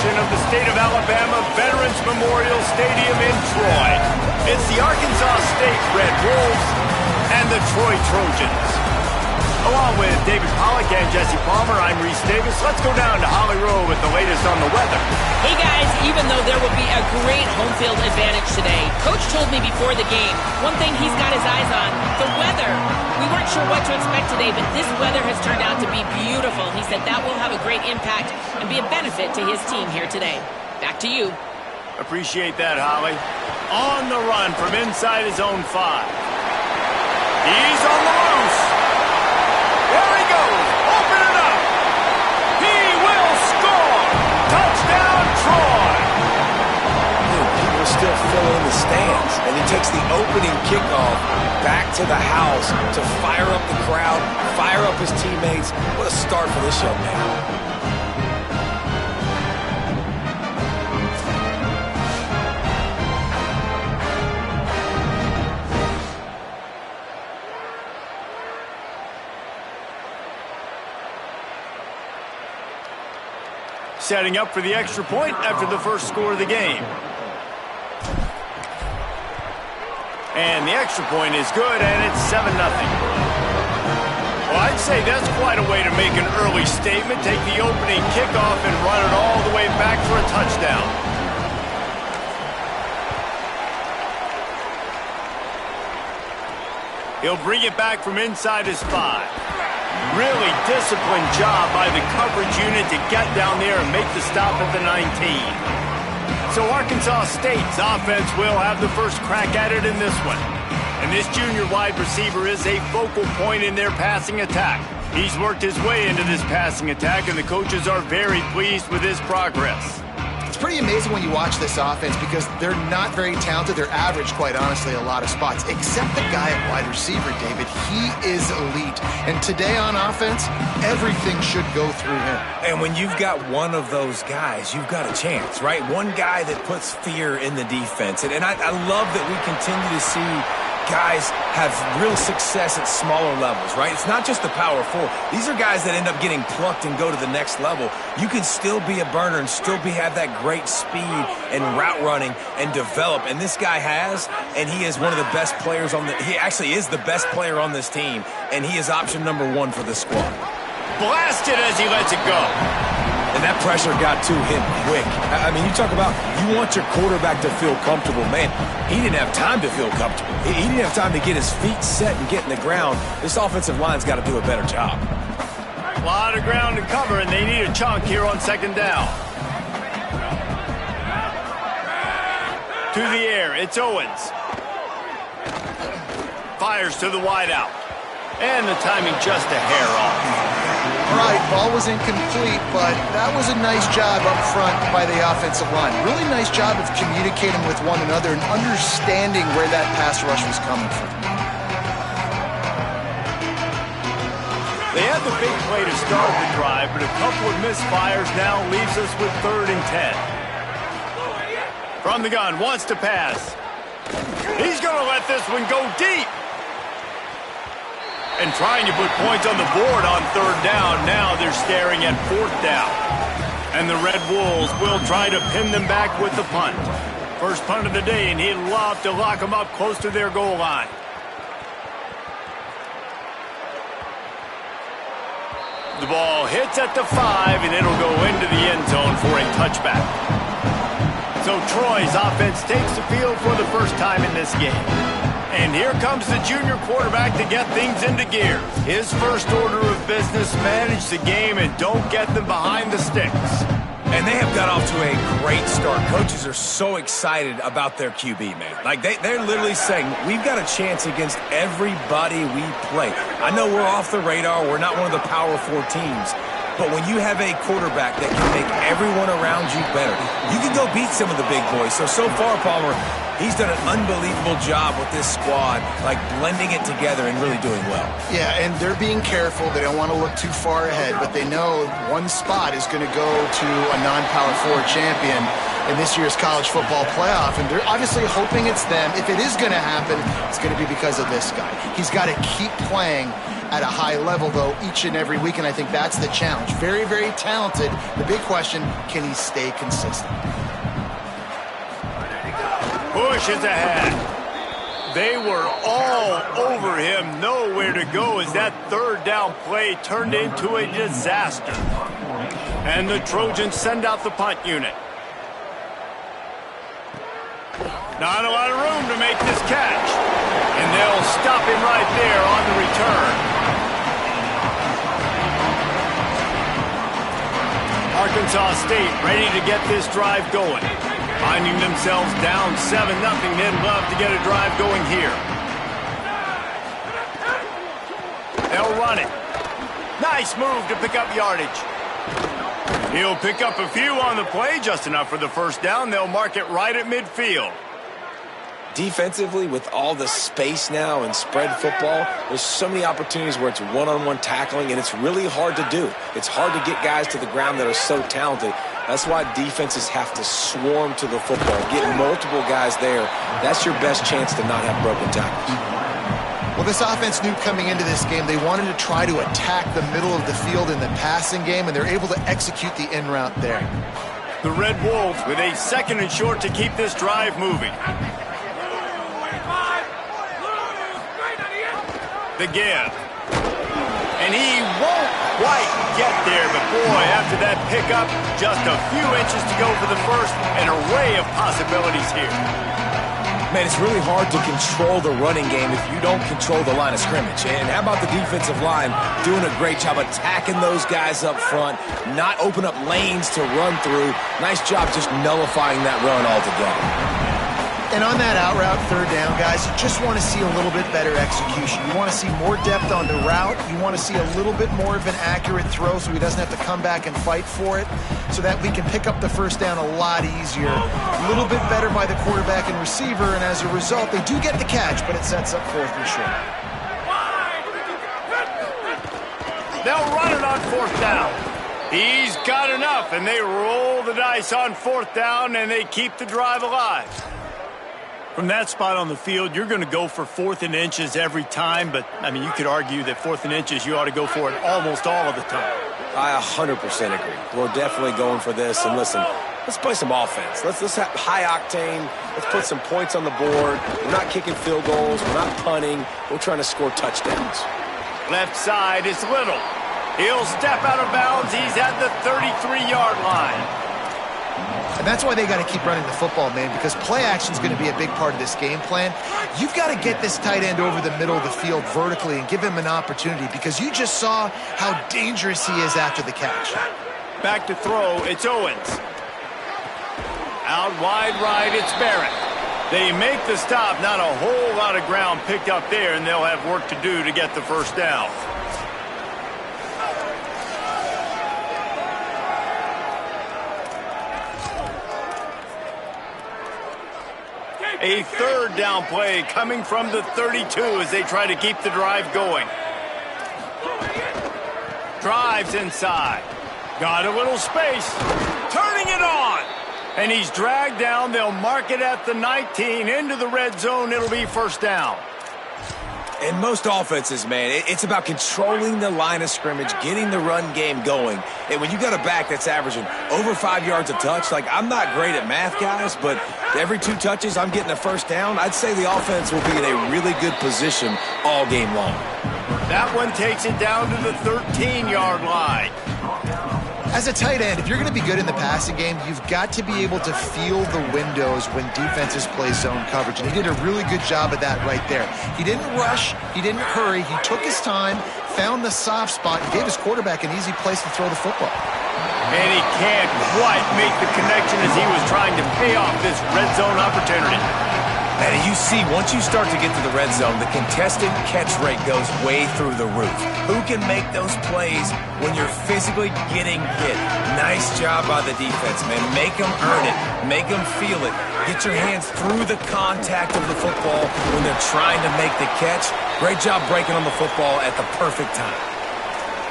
edition of the State of Alabama Veterans Memorial Stadium in Troy. It's the Arkansas State Red Wolves and the Troy Trojans. Along with David Pollack and Jesse Palmer, I'm Reese Davis. Let's go down to Holly Rowe with the latest on the weather. Hey guys, even though there will be a great home field advantage today, Coach told me before the game, one thing he's got his eyes on, the weather. We weren't sure what to expect today, but this weather has turned out to be beautiful. He said that will have a great impact and be a benefit to his team here today. Back to you. Appreciate that, Holly. On the run from inside his own 5. He's on the loose. There he goes. Open it up. He will score. Touchdown, Troy. People still fill in the stands, and he takes the opening kickoff back to the house to fire up the crowd, fire up his teammates. What a start for this young man. Setting up for the extra point after the first score of the game. And the extra point is good, and it's 7-0. Well, I'd say that's quite a way to make an early statement. Take the opening kickoff and run it all the way back for a touchdown. He'll bring it back from inside his 5. Really disciplined job by the coverage unit to get down there and make the stop at the 19. So Arkansas State's offense will have the first crack at it in this one. And this junior wide receiver is a focal point in their passing attack. He's worked his way into this passing attack, and the coaches are very pleased with his progress. It's pretty amazing when you watch this offense because they're not very talented. They're average, quite honestly, a lot of spots, except the guy at wide receiver, David. He is elite. And today on offense, everything should go through him. And when you've got one of those guys, you've got a chance, right? One guy that puts fear in the defense. And I love that we continue to see guys have real success at smaller levels, right? It's not just the power 4. These are guys that end up getting plucked and go to the next level. You can still be a burner and still have that great speed and route running and develop. And this guy has, and he is one of the best players on he actually is the best player on this team, and he is option number 1 for this squad. Blasted as he lets it go. And that pressure got to him quick. I mean, you talk about you want your quarterback to feel comfortable. Man, he didn't have time to feel comfortable. He didn't have time to get his feet set and get in the ground. This offensive line's got to do a better job. A lot of ground to cover, and they need a chunk here on second down. To the air, it's Owens. Fires to the wideout. And the timing just a hair off. All right, ball was incomplete, but that was a nice job up front by the offensive line. Really nice job of communicating with one another and understanding where that pass rush was coming from. They had the big play to start the drive, but a couple of misfires now leaves us with 3rd and 10. From the gun, wants to pass. He's going to let this one go deep. And trying to put points on the board on 3rd down. Now they're staring at 4th down. And the Red Wolves will try to pin them back with the punt. First punt of the day, and he'd love to lock them up close to their goal line. The ball hits at the 5, and it'll go into the end zone for a touchback. So Troy's offense takes the field for the first time in this game. And here comes the junior quarterback to get things into gear. His first order of business, manage the game and don't get them behind the sticks. And they have got off to a great start. Coaches are so excited about their QB, man. Like, they're literally saying, we've got a chance against everybody we play. I know we're off the radar. We're not one of the Power 4 teams. But when you have a quarterback that can make everyone around you better, you can go beat some of the big boys. So far, Palmer, He's done an unbelievable job with this squad, like blending it together and really doing well. Yeah, and they're being careful. They don't want to look too far ahead, but they know one spot is going to go to a non-Power 4 champion in this year's college football playoff, and they're obviously hoping it's them. If it is going to happen, it's going to be because of this guy. He's got to keep playing at a high level, though, each and every week, and I think that's the challenge. Very, very talented. The big question, can he stay consistent? Bush is ahead. They were all over him, nowhere to go as that third down play turned into a disaster. And the Trojans send out the punt unit. Not a lot of room to make this catch. And they'll stop him right there on the return. Arkansas State ready to get this drive going. Finding themselves down 7-0, they'd love to get a drive going here. They'll run it. Nice move to pick up yardage. He'll pick up a few on the play, just enough for the first down. They'll mark it right at midfield. Defensively, with all the space now and spread football, there's so many opportunities where it's one-on-one tackling, and it's really hard to do. It's hard to get guys to the ground that are so talented. That's why defenses have to swarm to the football, get multiple guys there. That's your best chance to not have broken tackles. Well, this offense knew coming into this game they wanted to try to attack the middle of the field in the passing game, and they're able to execute the in route there. The Red Wolves with a 2nd and short to keep this drive moving. The give. And he won't quite get there, but boy, after that pickup, just a few inches to go for the first. An array of possibilities here. Man, it's really hard to control the running game if you don't control the line of scrimmage. And how about the defensive line doing a great job attacking those guys up front, not open up lanes to run through. Nice job just nullifying that run altogether. And on that out route, third down, guys, you just want to see a little bit better execution. You want to see more depth on the route. You want to see a little bit more of an accurate throw so he doesn't have to come back and fight for it, so that we can pick up the first down a lot easier. A little bit better by the quarterback and receiver, and as a result, they do get the catch, but it sets up 4th and short. They'll run it on 4th down. He's got enough, and they roll the dice on 4th down, and they keep the drive alive. From that spot on the field, you're going to go for 4th and inches every time, but, I mean, you could argue that 4th and inches, you ought to go for it almost all of the time. I 100% agree. We're definitely going for this, and listen, let's play some offense. Let's have high octane. Let's put some points on the board. We're not kicking field goals. We're not punting. We're trying to score touchdowns. Left side is Little. He'll step out of bounds. He's at the 33-yard line. And that's why they got to keep running the football, man, because play action is going to be a big part of this game plan. You've got to get this tight end over the middle of the field vertically and give him an opportunity, because you just saw how dangerous he is after the catch. Back to throw, it's Owens. Out wide right, it's Barrett. They make the stop, not a whole lot of ground picked up there, and they'll have work to do to get the first down. A 3rd down play coming from the 32 as they try to keep the drive going. Drives inside. Got a little space. Turning it on. And he's dragged down. They'll mark it at the 19. Into the red zone. It'll be 1st down. In most offenses, man, it's about controlling the line of scrimmage, getting the run game going. And when you got a back that's averaging over 5 yards a touch, like, I'm not great at math, guys, but every 2 touches I'm getting a 1st down, I'd say the offense will be in a really good position all game long. That one takes it down to the 13-yard line. As a tight end, if you're going to be good in the passing game, you've got to be able to feel the windows when defenses play zone coverage. And he did a really good job of that right there. He didn't rush. He didn't hurry. He took his time, found the soft spot, and gave his quarterback an easy place to throw the football. And he can't quite make the connection as he was trying to pay off this red zone opportunity. And you see, once you start to get to the red zone, the contested catch rate goes way through the roof. Who can make those plays when you're physically getting hit? Nice job by the defense, man. Make them earn it. Make them feel it. Get your hands through the contact of the football when they're trying to make the catch. Great job breaking on the football at the perfect time.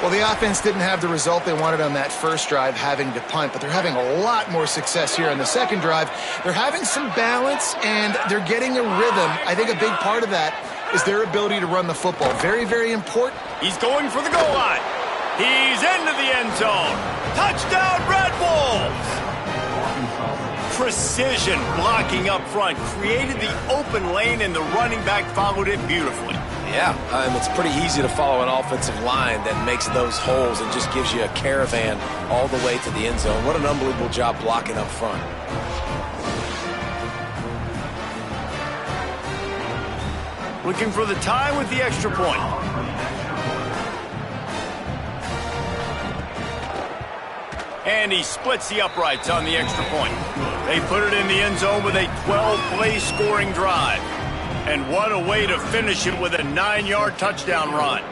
Well, the offense didn't have the result they wanted on that first drive, having to punt, but they're having a lot more success here on the second drive. They're having some balance, and they're getting a rhythm. I think a big part of that is their ability to run the football. Very, very important. He's going for the goal line. He's into the end zone. Touchdown, Red Wolves! Precision blocking up front created the open lane, and the running back followed it beautifully. Yeah, it's pretty easy to follow an offensive line that makes those holes and just gives you a caravan all the way to the end zone. What an unbelievable job blocking up front. Looking for the tie with the extra point. And he splits the uprights on the extra point. They put it in the end zone with a 12-play scoring drive. And what a way to finish it with a 9-yard touchdown run.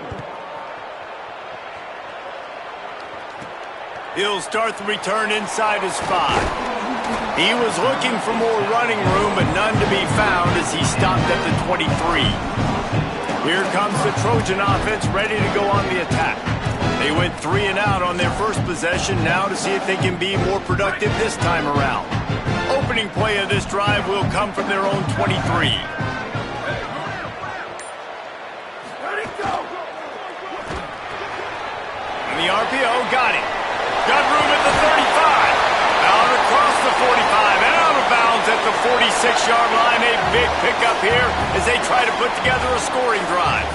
He'll start the return inside his 5. He was looking for more running room, but none to be found as he stopped at the 23. Here comes the Trojan offense ready to go on the attack. They went 3 and out on their first possession, now to see if they can be more productive this time around. Opening play of this drive will come from their own 23. And the RPO got it. Got room at the 35. Out across the 45 and out of bounds at the 46-yard line. A big pickup here as they try to put together a scoring drive.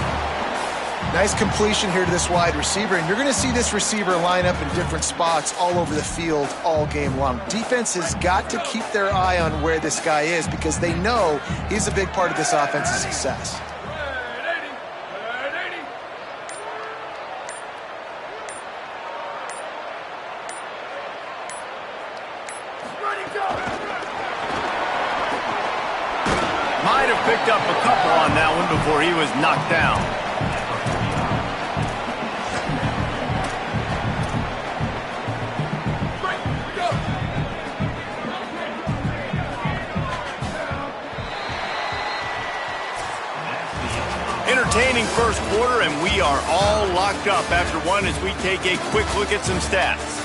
Nice completion here to this wide receiver, and you're going to see this receiver line up in different spots all over the field all game long. Defense has got to keep their eye on where this guy is because they know he's a big part of this offense's success. Might have picked up a couple on that one before he was knocked down. Entertaining first quarter, and we are all locked up after one as we take a quick look at some stats.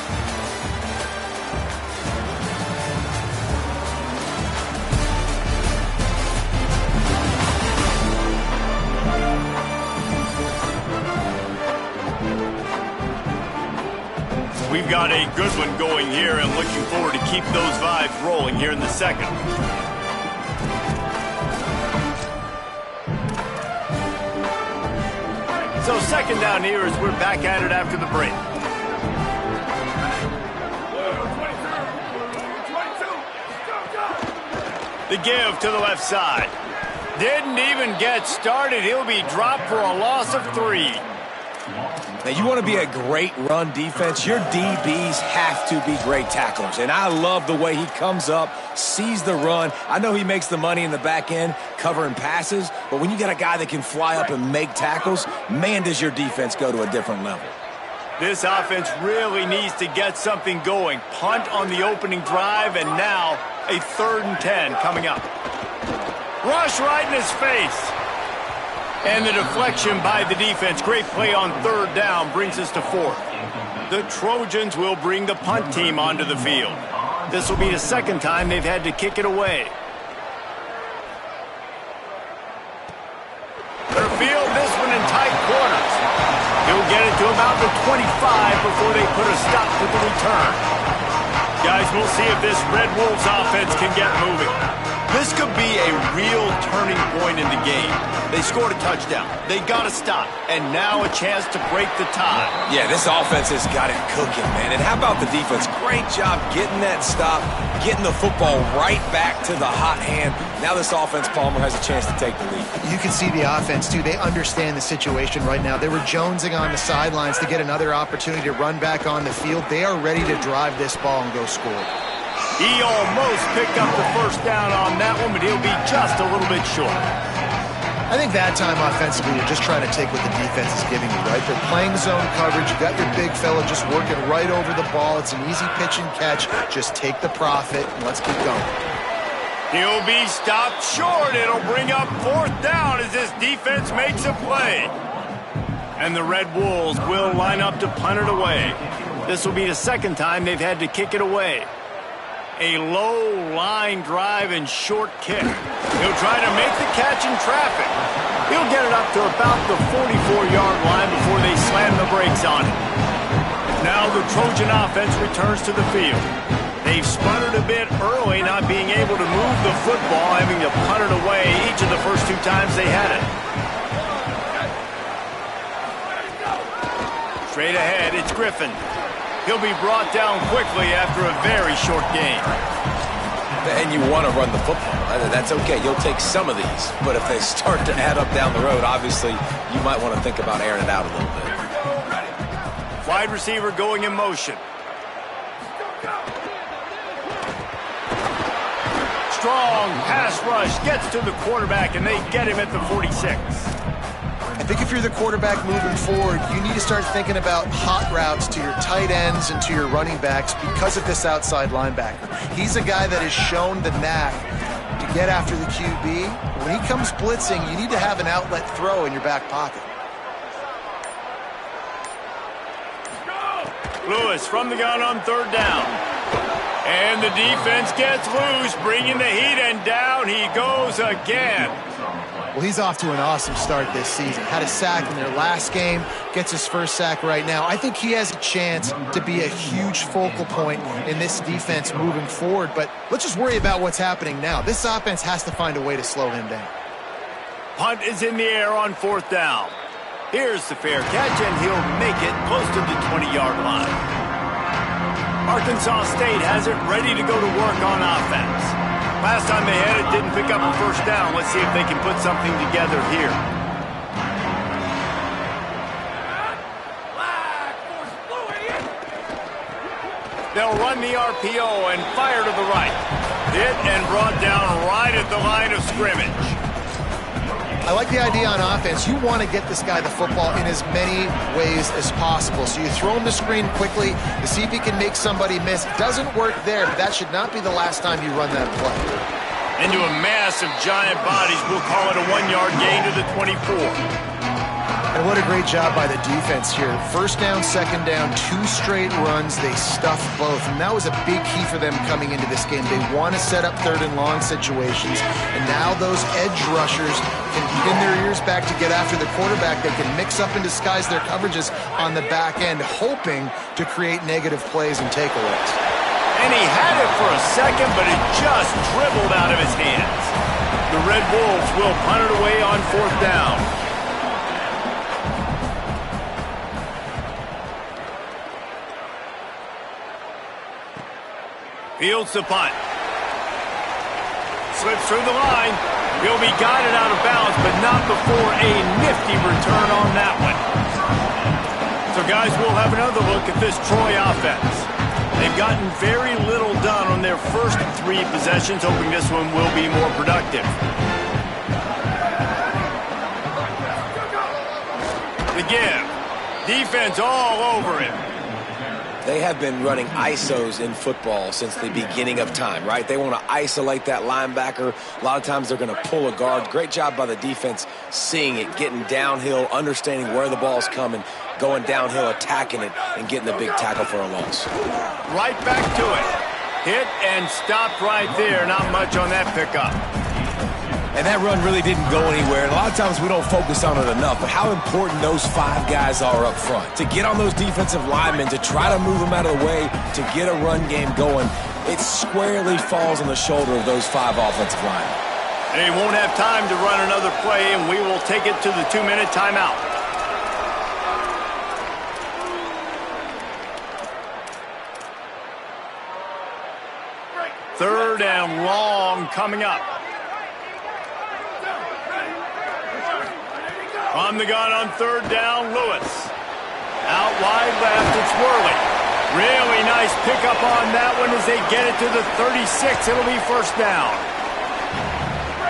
We've got a good one going here, and looking forward to keep those vibes rolling here in the second. So second down here as we're back at it after the break. The give to the left side. Didn't even get started. He'll be dropped for a loss of 3. Now, you want to be a great run defense, your DBs have to be great tacklers. And I love the way he comes up, sees the run. I know he makes the money in the back end covering passes, but when you got a guy that can fly up and make tackles, man, does your defense go to a different level. This offense really needs to get something going. Punt on the opening drive, and now a 3rd and 10 coming up. Rush right in his face. And the deflection by the defense. Great play on 3rd down brings us to 4th. The Trojans will bring the punt team onto the field. This will be the second time they've had to kick it away. They'll field this one in tight quarters. He'll get it to about the 25 before they put a stop to the return. Guys, we'll see if this Red Wolves offense can get moving. This could be a real turning point in the game. They scored a touchdown. They got to stop. And now a chance to break the tie. Yeah, this offense has got it cooking, man. And how about the defense? Great job getting that stop, getting the football right back to the hot hand. Now this offense, Palmer, has a chance to take the lead. You can see the offense, too. They understand the situation right now. They were jonesing on the sidelines to get another opportunity to run back on the field. They are ready to drive this ball and go score. He almost picked up the first down on that one, but he'll be just a little bit short. I think that time offensively, you're just trying to take what the defense is giving you, right? They're playing zone coverage. You got your big fella just working right over the ball. It's an easy pitch and catch. Just take the profit and let's keep going. He'll be stopped short. It'll bring up 4th down as this defense makes a play. And the Red Wolves will line up to punt it away. This will be the 2nd time they've had to kick it away. A low line drive and short kick. He'll try to make the catch in traffic. He'll get it up to about the 44-yard line before they slam the brakes on it. Now the Trojan offense returns to the field. They've sputtered a bit early, not being able to move the football, having to punt it away each of the first 2 times they had it. Straight ahead, it's Griffin. He'll be brought down quickly after a very short game. And you want to run the football. That's okay. You'll take some of these. But if they start to add up down the road, obviously, you might want to think about airing it out a little bit. Wide receiver going in motion. Strong pass rush gets to the quarterback, and they get him at the 46. I think if you're the quarterback moving forward, you need to start thinking about hot routes to your tight ends and to your running backs because of this outside linebacker. He's a guy that has shown the knack to get after the QB. When he comes blitzing, you need to have an outlet throw in your back pocket. Lewis from the gun on 3rd down. And the defense gets loose, bringing the heat, and down he goes again. Well, he's off to an awesome start this season. Had a sack in their last game, gets his first sack right now. I think he has a chance to be a huge focal point in this defense moving forward, but let's just worry about what's happening now. This offense has to find a way to slow him down. Punt is in the air on 4th down. Here's the fair catch, and he'll make it close to the 20-yard line. Arkansas State has it ready to go to work on offense. Last time they had it, didn't pick up a first down. Let's see if they can put something together here. They'll run the RPO and fire to the right. Hit and brought down right at the line of scrimmage. I like the idea on offense. You want to get this guy the football in as many ways as possible. So you throw him the screen quickly to see if he can make somebody miss. Doesn't work there, but that should not be the last time you run that play. Into a mass of giant bodies. We'll call it a 1-yard gain to the 24. And what a great job by the defense here. 1st down, 2nd down, 2 straight runs. They stuffed both. And that was a big key for them coming into this game. They want to set up 3rd and long situations. And now those edge rushers can pin their ears back to get after the quarterback. They can mix up and disguise their coverages on the back end, hoping to create negative plays and takeaways. And he had it for a second, but it just dribbled out of his hands. The Red Wolves will punt it away on 4th down. Fields the punt. Slips through the line. He'll be guided out of bounds, but not before a nifty return on that one. So, guys, we'll have another look at this Troy offense. They've gotten very little done on their first 3 possessions, hoping this one will be more productive. The give. Defense all over him. They have been running ISOs in football since the beginning of time, right? They want to isolate that linebacker. A lot of times they're going to pull a guard. Great job by the defense seeing it, getting downhill, understanding where the ball's coming, going downhill, attacking it, and getting the big tackle for a loss. Right back to it. Hit and stopped right there. Not much on that pickup. And that run really didn't go anywhere. And a lot of times we don't focus on it enough, but how important those 5 guys are up front. To get on those defensive linemen, to try to move them out of the way, to get a run game going, it squarely falls on the shoulder of those 5 offensive linemen. They won't have time to run another play, and we will take it to the 2-minute timeout. Third and long coming up. On the gun on 3rd down, Lewis. Out wide left, it's Worley. Really nice pickup on that one as they get it to the 36. It'll be 1st down.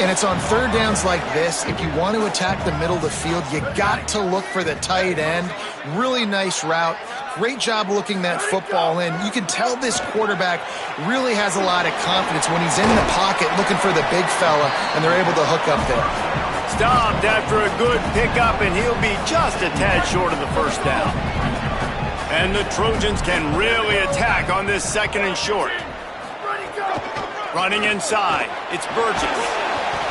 And it's on third downs like this. If you want to attack the middle of the field, you got to look for the tight end. Really nice route. Great job looking that football in. You can tell this quarterback really has a lot of confidence when he's in the pocket looking for the big fella, and they're able to hook up there. Stopped after a good pickup, and he'll be just a tad short of the first down. And the Trojans can really attack on this second and short. Running inside, it's Burgess.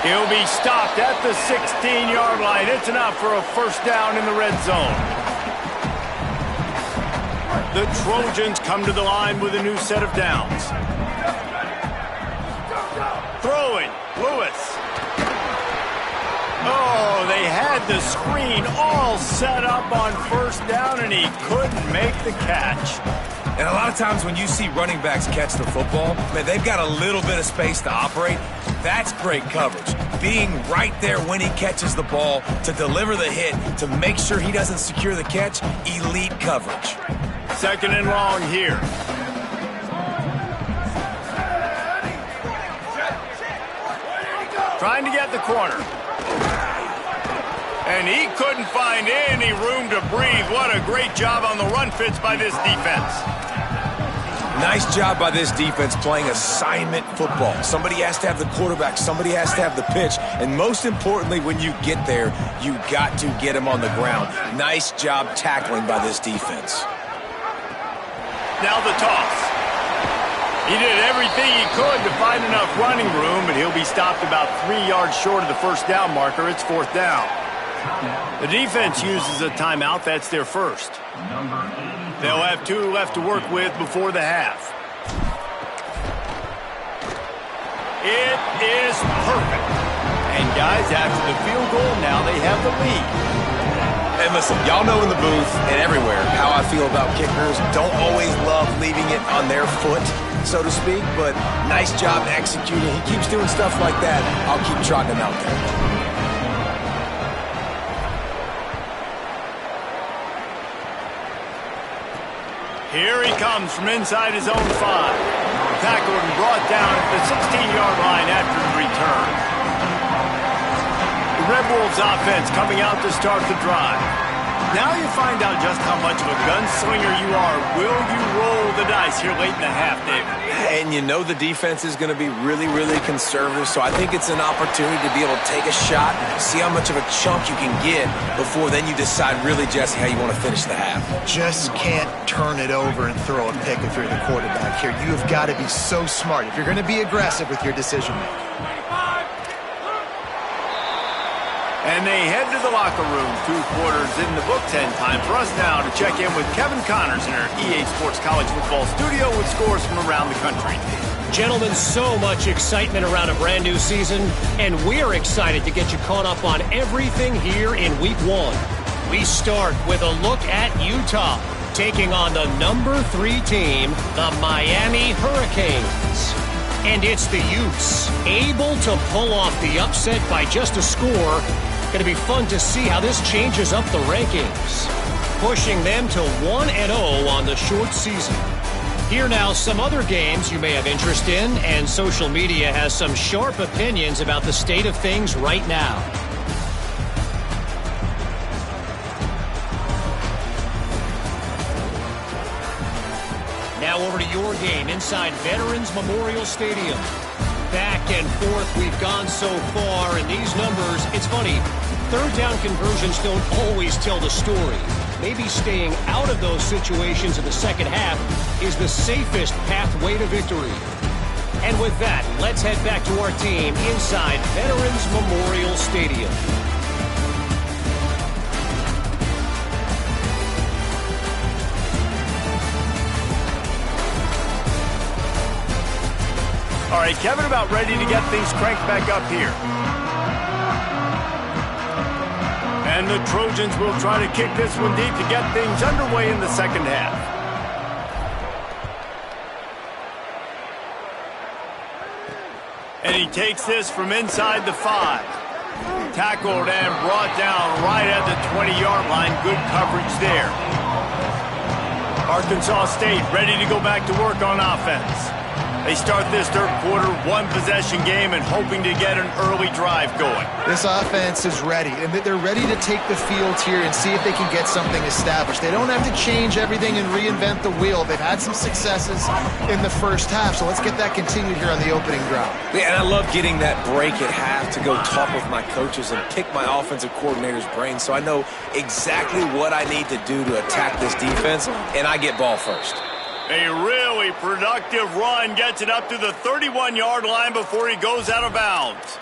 He'll be stopped at the 16-yard line. It's enough for a first down in the red zone. The Trojans come to the line with a new set of downs. Throwing, Lewis. Oh, they had the screen all set up on first down, and he couldn't make the catch. And a lot of times when you see running backs catch the football, man, they've got a little bit of space to operate. That's great coverage. Being right there when he catches the ball to deliver the hit, to make sure he doesn't secure the catch, elite coverage. Second and long here. Trying to get the corner. And he couldn't find any room to breathe. What a great job on the run fits by this defense. Nice job by this defense playing assignment football. Somebody has to have the quarterback. Somebody has to have the pitch. And most importantly, when you get there, you got to get him on the ground. Nice job tackling by this defense. Now the toss. He did everything he could to find enough running room, but he'll be stopped about 3 yards short of the first down marker. It's fourth down. The defense uses a timeout. That's their first. They'll have 2 left to work with before the half. It is perfect. And guys, after the field goal, now they have the lead. And listen, y'all know in the booth and everywhere how I feel about kickers. Don't always love leaving it on their foot, so to speak, but nice job executing. He keeps doing stuff like that. I'll keep trotting him out there. Here he comes from inside his own 5. Tackled and brought down at the 16-yard line after the return. The Red Wolves offense coming out to start the drive. Now you find out just how much of a gunslinger you are. Will you roll the dice here late in the half, David? And you know the defense is going to be really, really conservative, so I think it's an opportunity to be able to take a shot, see how much of a chunk you can get before then you decide really, Jesse, how you want to finish the half. Just can't turn it over and throw a pick if you're the quarterback here. You have got to be so smart if you're going to be aggressive with your decision-making. And they head to the locker room. 2 quarters in the books, and time for us now to check in with Kevin Connors in our EA Sports College Football studio with scores from around the country. Gentlemen, so much excitement around a brand new season, and we're excited to get you caught up on everything here in Week 1. We start with a look at Utah, taking on the number 3 team, the Miami Hurricanes. And it's the Utes, able to pull off the upset by just a score. Going to be fun to see how this changes up the rankings, pushing them to 1-0 on the short season. Here now, some other games you may have interest in, and social media has some sharp opinions about the state of things right now. Now over to your game inside Veterans Memorial Stadium. Back and forth we've gone so far, and these numbers, it's funny, third down conversions don't always tell the story. Maybe staying out of those situations in the second half is the safest pathway to victory. And with that, let's head back to our team inside Veterans Memorial Stadium. All right, Kevin, about ready to get things cranked back up here. And the Trojans will try to kick this one deep to get things underway in the second half. And he takes this from inside the 5. Tackled and brought down right at the 20-yard line. Good coverage there. Arkansas State ready to go back to work on offense. They start this third quarter, one-possession game, and hoping to get an early drive going. This offense is ready, and they're ready to take the field here and see if they can get something established. They don't have to change everything and reinvent the wheel. They've had some successes in the first half, so let's get that continued here on the opening drive. Yeah, and I love getting that break at half to go talk with my coaches and pick my offensive coordinator's brain so I know exactly what I need to do to attack this defense, and I get ball first. A really productive run gets it up to the 31-yard line before he goes out of bounds.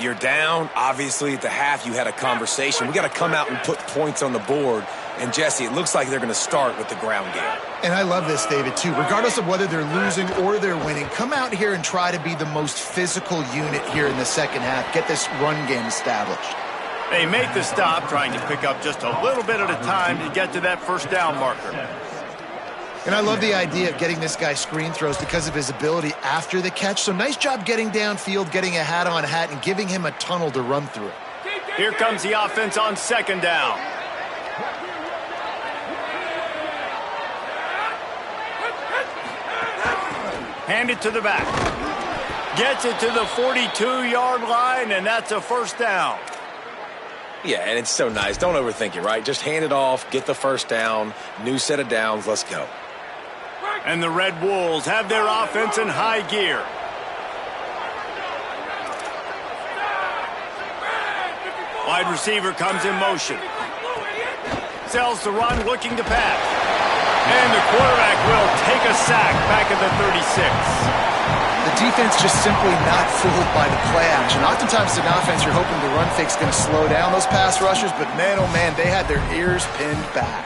You're down. Obviously, at the half, you had a conversation. We got to come out and put points on the board. And, Jesse, it looks like they're going to start with the ground game. And I love this, David, too. Regardless of whether they're losing or they're winning, come out here and try to be the most physical unit here in the second half. Get this run game established. They make the stop, trying to pick up just a little bit at a time to get to that first down marker. And I love the idea of getting this guy screen throws because of his ability after the catch. So nice job getting downfield, getting a hat-on-hat, and giving him a tunnel to run through. Here comes the offense on second down. Hand it to the back. Gets it to the 42-yard line, and that's a first down. Yeah, and it's so nice. Don't overthink it, right? Just hand it off, get the first down, new set of downs, let's go. And the Red Wolves have their offense in high gear. Wide receiver comes in motion. Sells the run, looking to pass. And the quarterback will take a sack back at the 36. The defense just simply not fooled by the play action. Oftentimes, an offense, you're hoping the run fake's going to slow down those pass rushers, but man, oh man, they had their ears pinned back.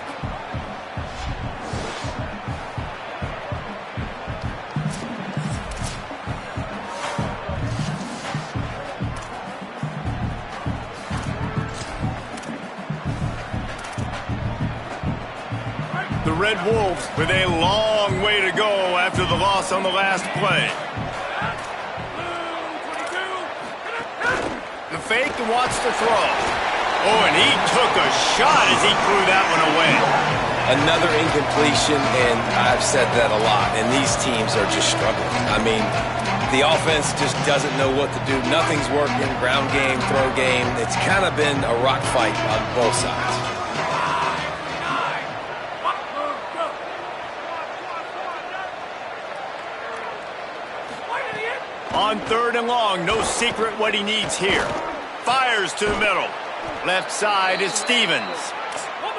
The Red Wolves with a long way to go after the loss on the last play. The fake and wants to throw. Oh, and he took a shot as he threw that one away. Another incompletion, and I've said that a lot, and these teams are just struggling. I mean, the offense just doesn't know what to do. Nothing's working, ground game, throw game. It's kind of been a rock fight on both sides. On third and long, no secret what he needs here. Fires to the middle. Left side is Stevens.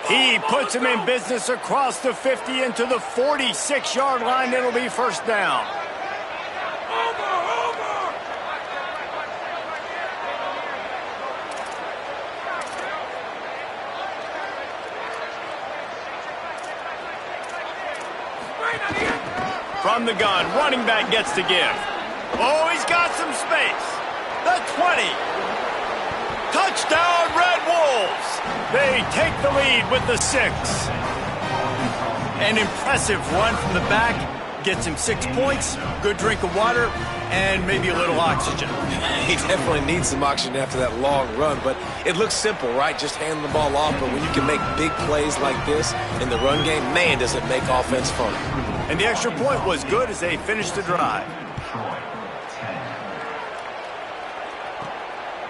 He puts him in business across the 50 into the 46-yard line. It'll be first down. From the gun, running back gets to give. Oh, he's got some space. The 20. Touchdown, Red Wolves. They take the lead with the 6. An impressive run from the back. Gets him 6 points, good drink of water, and maybe a little oxygen. He definitely needs some oxygen after that long run, but it looks simple, right? Just hand the ball off, but when you can make big plays like this in the run game, man, does it make offense fun. And the extra point was good as they finished the drive.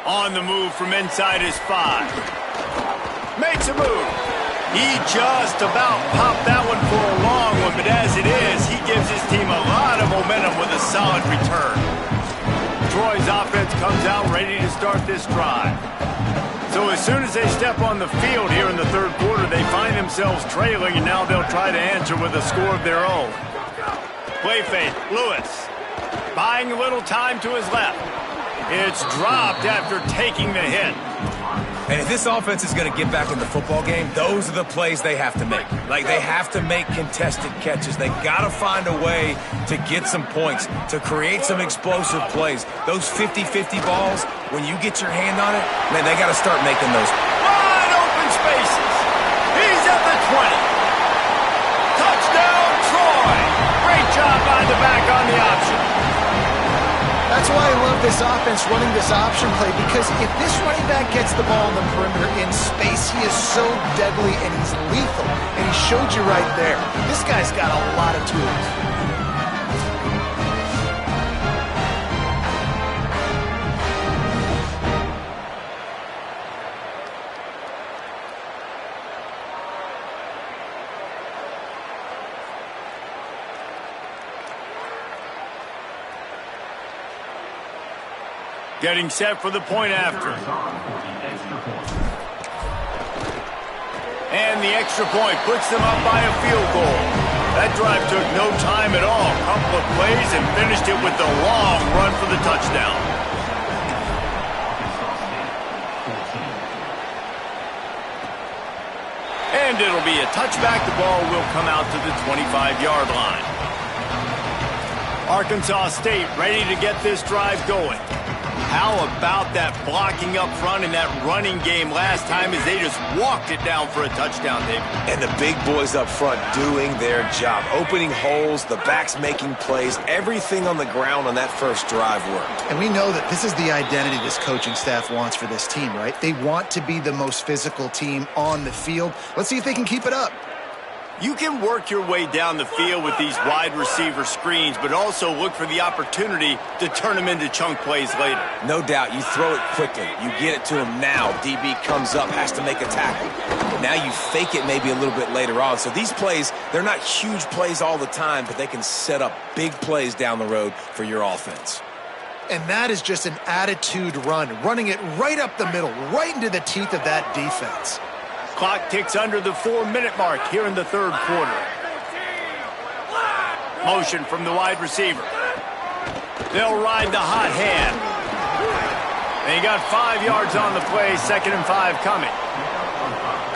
On the move from inside his 5. Makes a move. He just about popped that one for a long one, but as it is, he gives his team a lot of momentum with a solid return. Troy's offense comes out ready to start this drive. So as soon as they step on the field here in the third quarter, they find themselves trailing, and now they'll try to answer with a score of their own. Play fake, Lewis. Buying a little time to his left. It's dropped after taking the hit. And if this offense is going to get back in the football game, those are the plays they have to make. Like, they have to make contested catches. They got to find a way to get some points, to create some explosive plays. Those 50-50 balls, when you get your hand on it, man, they got to start making those. Wide open spaces. He's at the 20. Touchdown, Troy. Great job by the back on the option. That's why I love this offense running this option play, because if this running back gets the ball on the perimeter in space, he is so deadly and he's lethal. And he showed you right there. This guy's got a lot of tools. Getting set for the point after. And the extra point puts them up by a field goal. That drive took no time at all. A couple of plays and finished it with the long run for the touchdown. And it'll be a touchback. The ball will come out to the 25-yard line. Arkansas State ready to get this drive going. How about that blocking up front in that running game last time as they just walked it down for a touchdown, David? And the big boys up front doing their job. Opening holes, the backs making plays. Everything on the ground on that first drive worked. And we know that this is the identity this coaching staff wants for this team, right? They want to be the most physical team on the field. Let's see if they can keep it up. You can work your way down the field with these wide receiver screens, but also look for the opportunity to turn them into chunk plays later. No doubt, you throw it quickly. You get it to him now. DB comes up, has to make a tackle. Now you fake it maybe a little bit later on. So these plays, they're not huge plays all the time, but they can set up big plays down the road for your offense. And that is just an attitude run, running it right up the middle, right into the teeth of that defense. Clock ticks under the 4-minute mark here in the third quarter. Motion from the wide receiver. They'll ride the hot hand. They got 5 yards on the play, 2nd and 5 coming.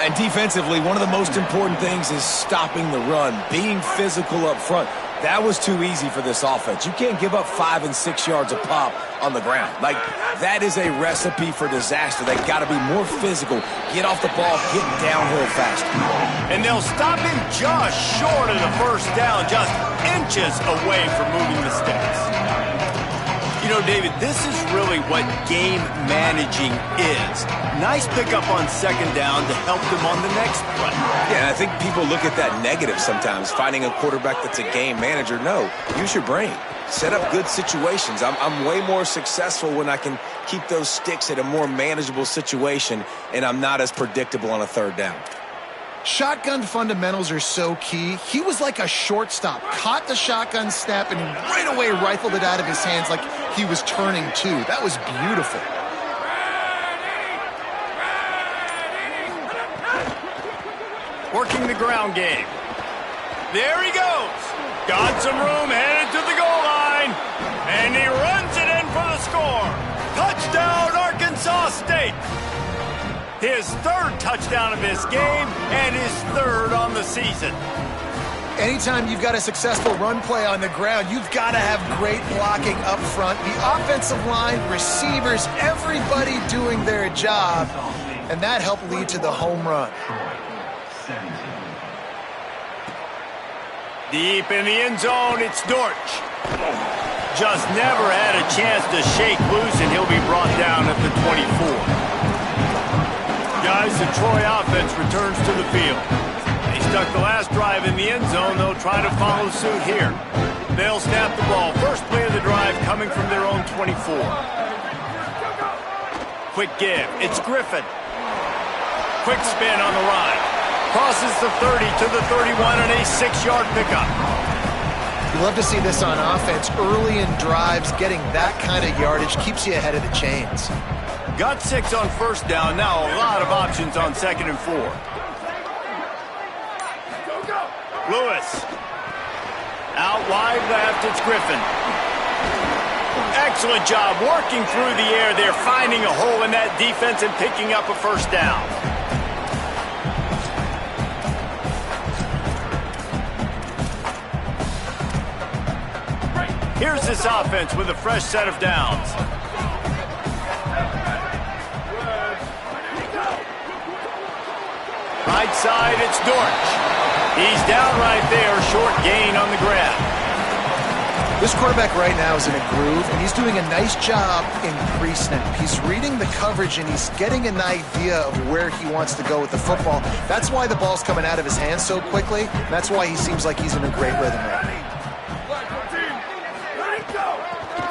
And defensively, one of the most important things is stopping the run, being physical up front. That was too easy for this offense. You can't give up 5 and 6 yards a pop on the ground. Like, that is a recipe for disaster. They got to be more physical, get off the ball, get downhill faster. And they'll stop him just short of the first down, just inches away from moving the sticks. You know, David, this is really what game managing is. Nice pickup on 2nd down to help them on the next play. Yeah, and I think people look at that negative sometimes, finding a quarterback that's a game manager. No, use your brain. Set up good situations. I'm way more successful when I can keep those sticks at a more manageable situation, and I'm not as predictable on a 3rd down. Shotgun fundamentals are so key. He was like a shortstop, caught the shotgun snap and right away rifled it out of his hands like he was turning two. That was beautiful. Working the ground game. There he goes. Got some room, headed to the goal line. And he runs it in for the score. Touchdown, Arkansas State. His 3rd touchdown of this game and his 3rd on the season. Anytime you've got a successful run play on the ground, you've got to have great blocking up front. The offensive line, receivers, everybody doing their job. And that helped lead to the home run. Deep in the end zone, it's Dortch. Just never had a chance to shake loose, and he'll be brought down at the 24. Guys, the Troy offense returns to the field. They stuck the last drive in the end zone. They'll try to follow suit here. They'll snap the ball. First play of the drive coming from their own 24. Quick give. It's Griffin. Quick spin on the ride. Crosses the 30 to the 31 and a 6-yard pickup. You love to see this on offense. Early in drives, getting that kind of yardage keeps you ahead of the chains. Got 6 on 1st down. Now a lot of options on 2nd and 4. Lewis. Out wide left, it's Griffin. Excellent job working through the air there, finding a hole in that defense and picking up a 1st down. Here's this offense with a fresh set of downs. Right side, it's Dortch. He's down right there, short gain on the grab. This quarterback right now is in a groove, and he's doing a nice job in pre-snap. He's reading the coverage, and he's getting an idea of where he wants to go with the football. That's why the ball's coming out of his hands so quickly. That's why he seems like he's in a great rhythm right now.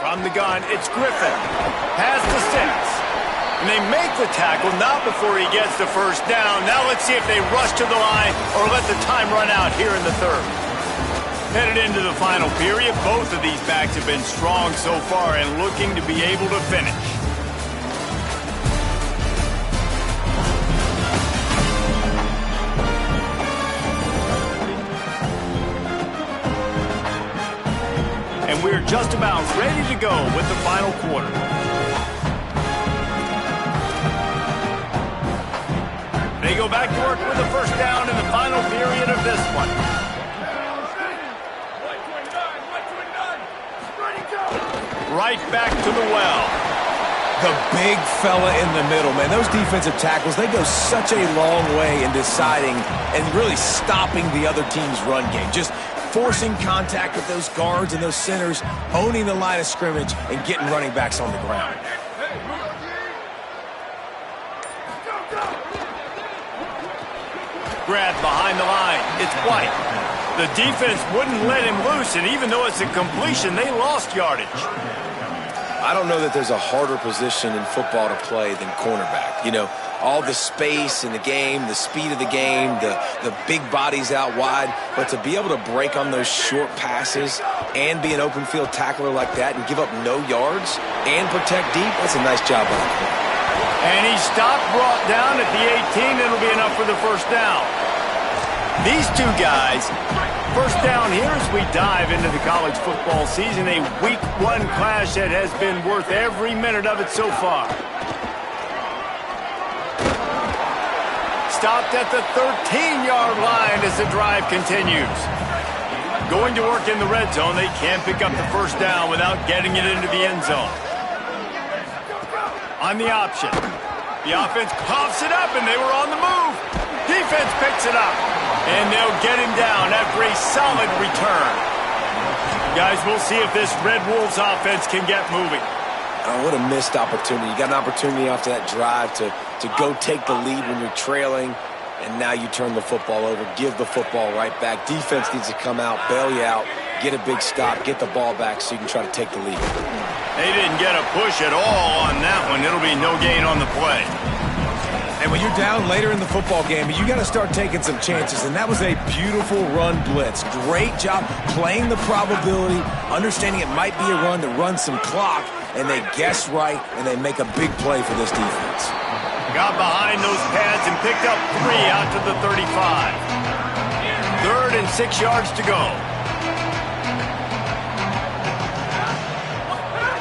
From the gun, it's Griffin. Past the 6. And they make the tackle, not before he gets the 1st down. Now let's see if they rush to the line or let the time run out here in the 3rd. Headed into the final period, both of these backs have been strong so far and looking to be able to finish. just about ready to go with the final quarter. They go back to work with a first down in the final period of this one. Right back to the well. The big fella in the middle, man. Those defensive tackles, they go such a long way in deciding and really stopping the other team's run game. Just forcing contact with those guards and those centers, owning the line of scrimmage, and getting running backs on the ground. Grabbed behind the line. It's White. The defense wouldn't let him loose, and even though it's a completion, they lost yardage. I don't know that there's a harder position in football to play than cornerback. You know, all the space in the game, the speed of the game, the big bodies out wide. But to be able to break on those short passes and be an open field tackler like that and give up no yards and protect deep, that's a nice job by the corner. And he stopped, brought down at the 18. It'll be enough for the first down. These two guys, first down here as we dive into the college football season, a week 1 clash that has been worth every minute of it so far. Stopped at the 13-yard line as the drive continues. Going to work in the red zone, they can't pick up the first down without getting it into the end zone. On the option, the offense coughs it up, and they were on the move. Defense picks it up, and they'll get him down after a solid return. Guys, we'll see if this Red Wolves offense can get moving. Oh, what a missed opportunity. You got an opportunity after that drive to go take the lead when you're trailing, and now you turn the football over, give the football right back. Defense needs to come out, bail you out, get a big stop, get the ball back so you can try to take the lead. They didn't get a push at all on that one. It'll be no gain on the play. And when you're down later in the football game, you got to start taking some chances, and that was a beautiful run blitz. Great job playing the probability, understanding it might be a run to run some clock, and they guess right, and they make a big play for this defense. Got behind those pads and picked up 3 out to the 35. 3rd and 6 yards to go.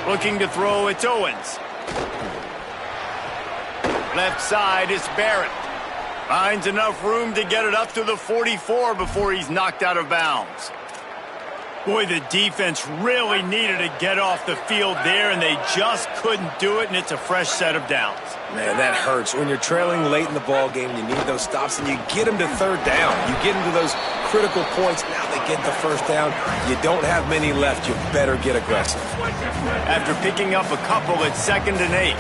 Looking to throw, it's Owens. Left side is Barrett. Finds enough room to get it up to the 44 before he's knocked out of bounds. Boy, the defense really needed to get off the field there, and they just couldn't do it, and it's a fresh set of downs. Man, that hurts. When you're trailing late in the ball game, you need those stops, and you get them to 3rd down. You get them to those critical points. Now they get the first down. You don't have many left. You better get aggressive. After picking up a couple, it's 2nd and 8.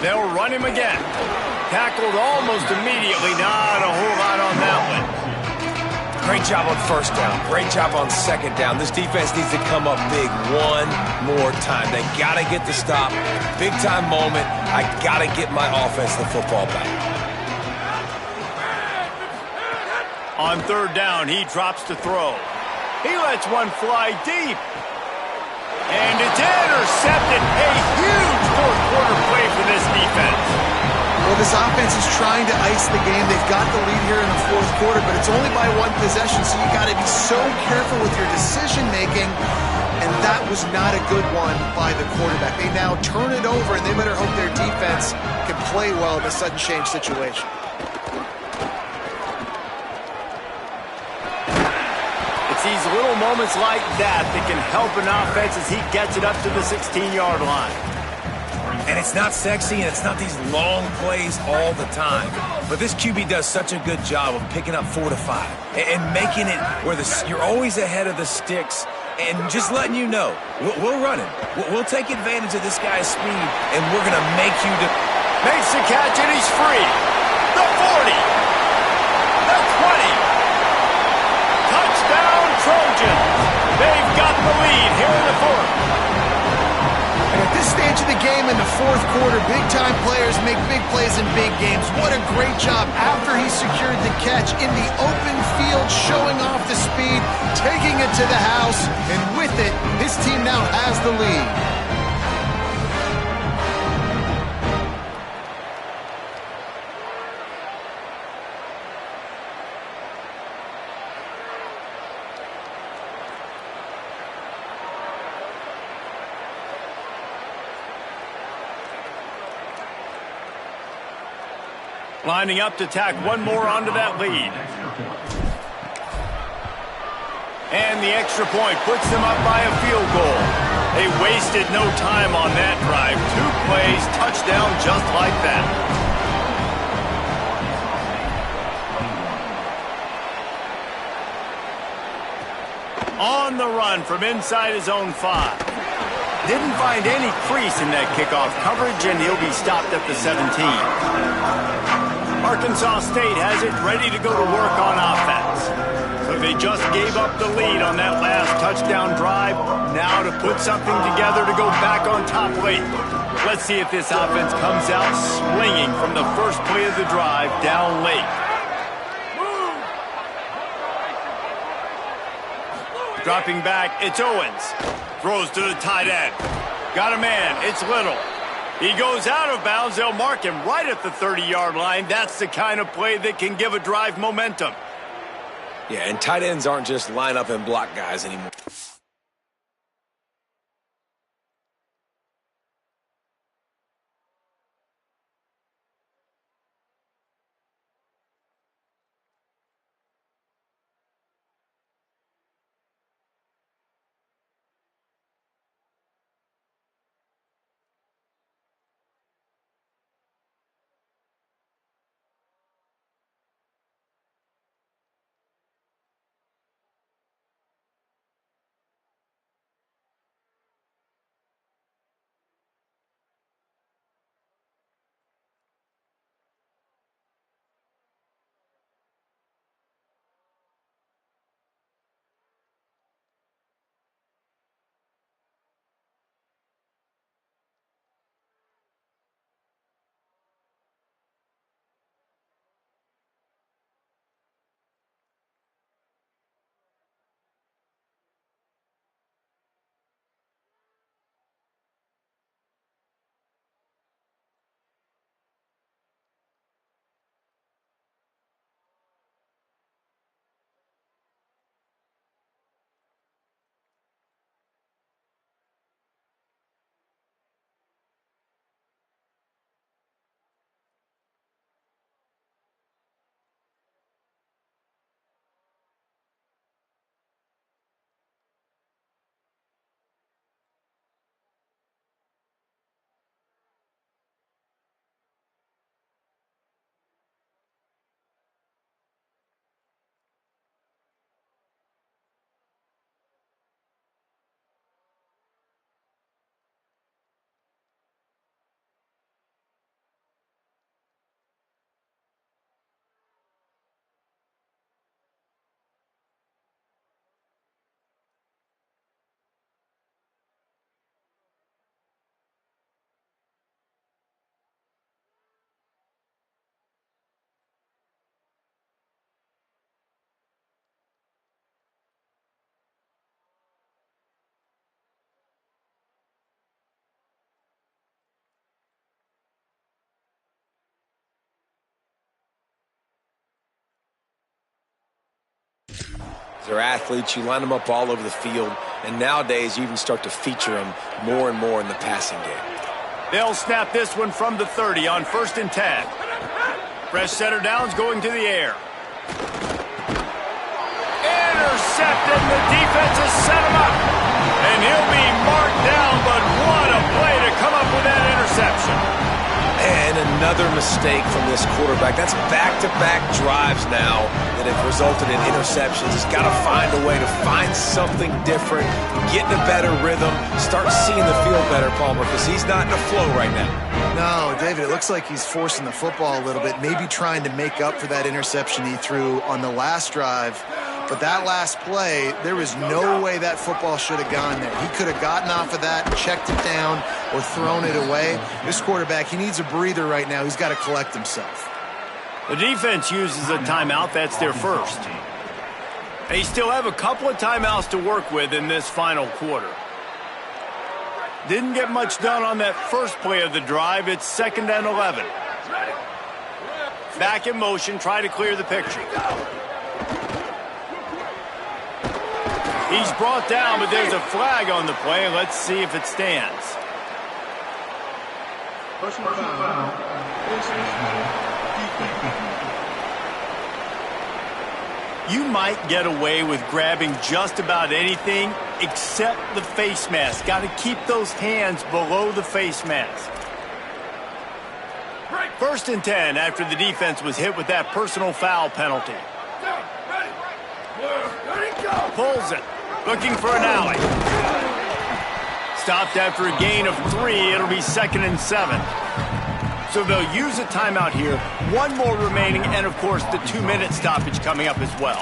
They'll run him again. Tackled almost immediately. Not a whole lot on that one. Great job on first down. Great job on 2nd down. This defense needs to come up big one more time. They got to get the stop. Big time moment. I got to get my offense the football back. On 3rd down, he drops to throw. He lets one fly deep. And it's intercepted. A huge 4th quarter play for this defense. Well, this offense is trying to ice the game. They've got the lead here in the 4th quarter, but it's only by 1 possession, so you got to be so careful with your decision-making, and that was not a good one by the quarterback. They now turn it over, and they better hope their defense can play well in a sudden change situation. It's these little moments like that that can help an offense as he gets it up to the 16-yard line. And it's not sexy, and it's not these long plays all the time. But this QB does such a good job of picking up 4 to 5 and making it where you're always ahead of the sticks and just letting you know, we'll run him. We'll take advantage of this guy's speed, and we're going to make you Makes the catch, and he's free. The 40. The 20. Touchdown, Trojans. They've got the lead here in the 4th. And at this stage of the game in the 4th quarter, big-time players make big plays in big games. What a great job after he secured the catch in the open field, showing off the speed, taking it to the house, and with it, his team now has the lead. Lining up to tack one more onto that lead. And the extra point puts them up by a field goal. They wasted no time on that drive. 2 plays, touchdown just like that. On the run from inside his own 5. Didn't find any crease in that kickoff coverage, and he'll be stopped at the 17. Arkansas State has it ready to go to work on offense. So they just gave up the lead on that last touchdown drive. Now to put something together to go back on top late. Let's see if this offense comes out swinging from the first play of the drive down late. Dropping back, it's Owens. Throws to the tight end. Got a man, it's Little. He goes out of bounds. They'll mark him right at the 30-yard line. That's the kind of play that can give a drive momentum. Yeah, and tight ends aren't just line up and block guys anymore. They're athletes. You line them up all over the field. And nowadays, you even start to feature them more and more in the passing game. They'll snap this one from the 30 on 1st and 10. Fresh setter downs going to the air. Intercepted. The defense has set him up. And he'll be marked down, but what a play to come up with that interception. And another mistake from this quarterback. That's back-to-back drives now that have resulted in interceptions. He's got to find a way to find something different, get in a better rhythm, start seeing the field better, Palmer, because he's not in a flow right now. No, David, it looks like he's forcing the football a little bit, maybe trying to make up for that interception he threw on the last drive. But that last play, there was no way that football should have gone there. He could have gotten off of that, checked it down, or thrown it away. This quarterback, he needs a breather right now. He's got to collect himself. The defense uses a timeout. That's their first. They still have a couple of timeouts to work with in this final quarter. Didn't get much done on that first play of the drive. It's 2nd and 11. Back in motion, try to clear the picture. He's brought down, but there's a flag on the play. Let's see if it stands. Personal foul. You might get away with grabbing just about anything except the face mask. Got to keep those hands below the face mask. 1st and 10 after the defense was hit with that personal foul penalty. Pulls it. Looking for an alley. Stopped after a gain of 3. It'll be 2nd and 7. So they'll use a timeout here. 1 more remaining, and of course the 2-minute stoppage coming up as well.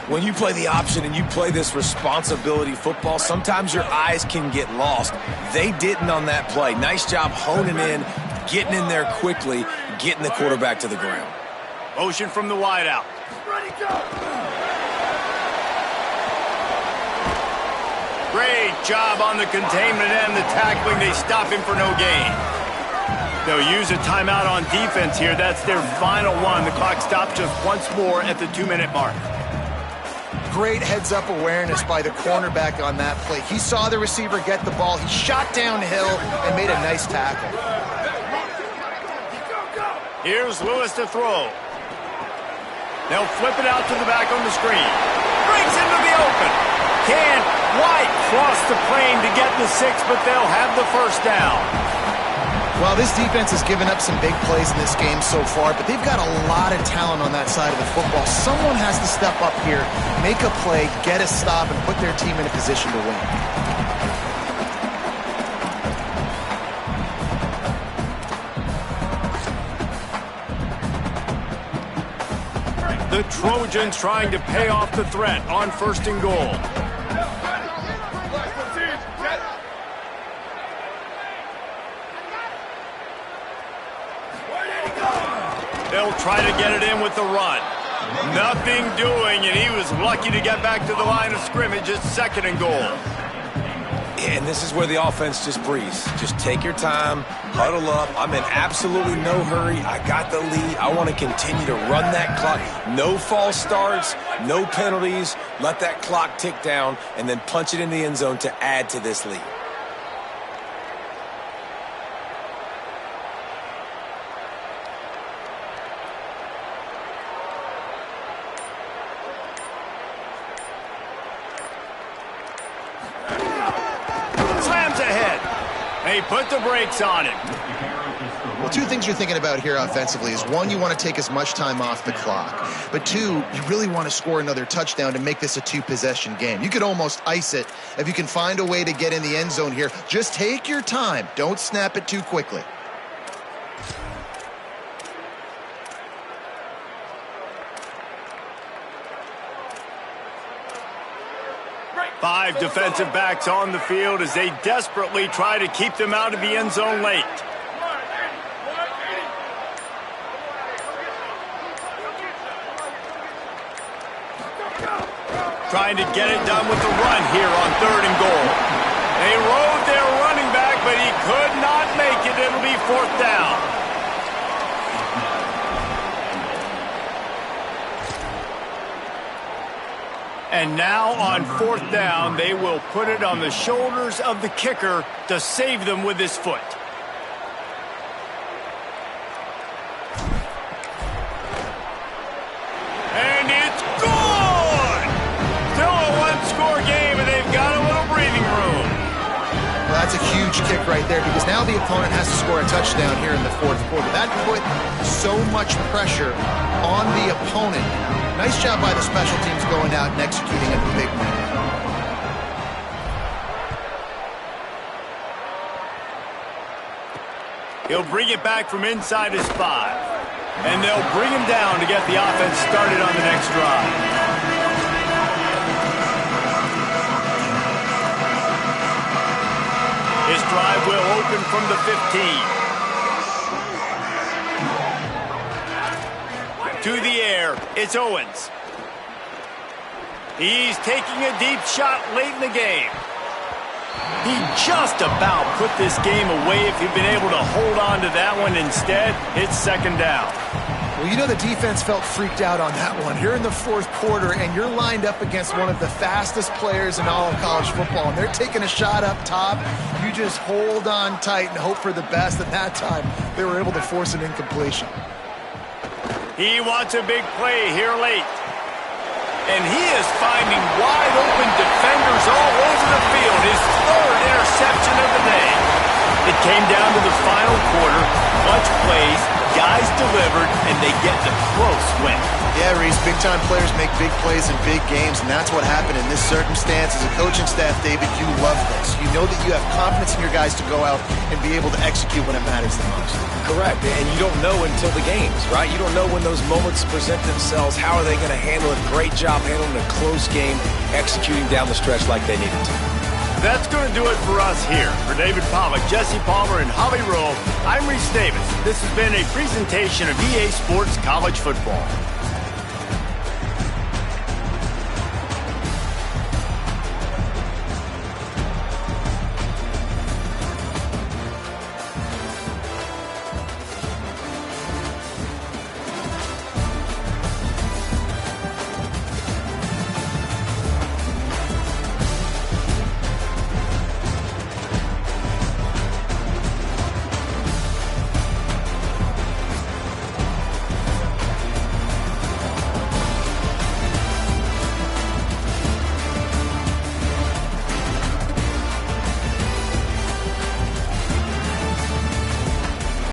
When you play the option and you play this responsibility football, sometimes your eyes can get lost. They didn't on that play. Nice job honing in, getting in there quickly, getting the quarterback to the ground. Motion from the wideout. Great job on the containment and the tackling. They stop him for no gain. They'll use a timeout on defense here. That's their final one. The clock stopped just once more at the 2-minute mark. Great heads-up awareness by the cornerback on that play. He saw the receiver get the ball. He shot downhill and made a nice tackle. Here's Lewis to throw. They'll flip it out to the back on the screen. Brings into the open. Can White cross the plane to get the 6, but they'll have the first down. Well, this defense has given up some big plays in this game so far, but they've got a lot of talent on that side of the football. Someone has to step up here, make a play, get a stop, and put their team in a position to win. The Trojans trying to pay off the threat on 1st and goal. They'll try to get it in with the run. Nothing doing, and he was lucky to get back to the line of scrimmage at 2nd and goal. And this is where the offense just breathes. Just take your time, huddle up. I'm in absolutely no hurry. I got the lead. I want to continue to run that clock. No false starts, no penalties. Let that clock tick down, and then punch it in the end zone to add to this lead. They put the brakes on him. Well, 2 things you're thinking about here offensively is, 1, you want to take as much time off the clock. But 2, you really want to score another touchdown to make this a 2-possession game. You could almost ice it if you can find a way to get in the end zone here. Just take your time. Don't snap it too quickly. 5 defensive backs on the field as they desperately try to keep them out of the end zone late. Trying to get it done with the run here on 3rd and goal. They rode their running back, but he could not make it. It'll be 4th down. And now on 4th down, they will put it on the shoulders of the kicker to save them with his foot. And it's good! Still a 1-score game, and they've got a little breathing room. Well, that's a huge kick right there, because now the opponent has to score a touchdown here in the 4th quarter. That put so much pressure on the opponent. Nice job by the special teams going out and executing a big win. He'll bring it back from inside his 5. And they'll bring him down to get the offense started on the next drive. His drive will open from the 15. To the air, it's Owens. He's taking a deep shot late in the game. He just about put this game away if he'd been able to hold on to that one. Instead, it's 2nd down. Well, you know the defense felt freaked out on that one. You're in the fourth quarter, and you're lined up against one of the fastest players in all of college football, and they're taking a shot up top. You just hold on tight and hope for the best. At that time, they were able to force an incompletion. He wants a big play here late. And he is finding wide-open defenders all over the field. His third interception of the day. It came down to the final quarter. Bunch plays, guys delivered, and they get the close win. Yeah, Reese, big-time players make big plays in big games, and that's what happened in this circumstance. As a coaching staff, David, you love this. You know that you have confidence in your guys to go out and be able to execute when it matters the most. Correct, and you don't know until the games, right? You don't know when those moments present themselves. How are they going to handle it? Great job handling a close game, executing down the stretch like they needed to. That's going to do it for us here. For David Pollock, Jesse Palmer, and Holly Rowe, I'm Reese Davis. This has been a presentation of EA Sports College Football.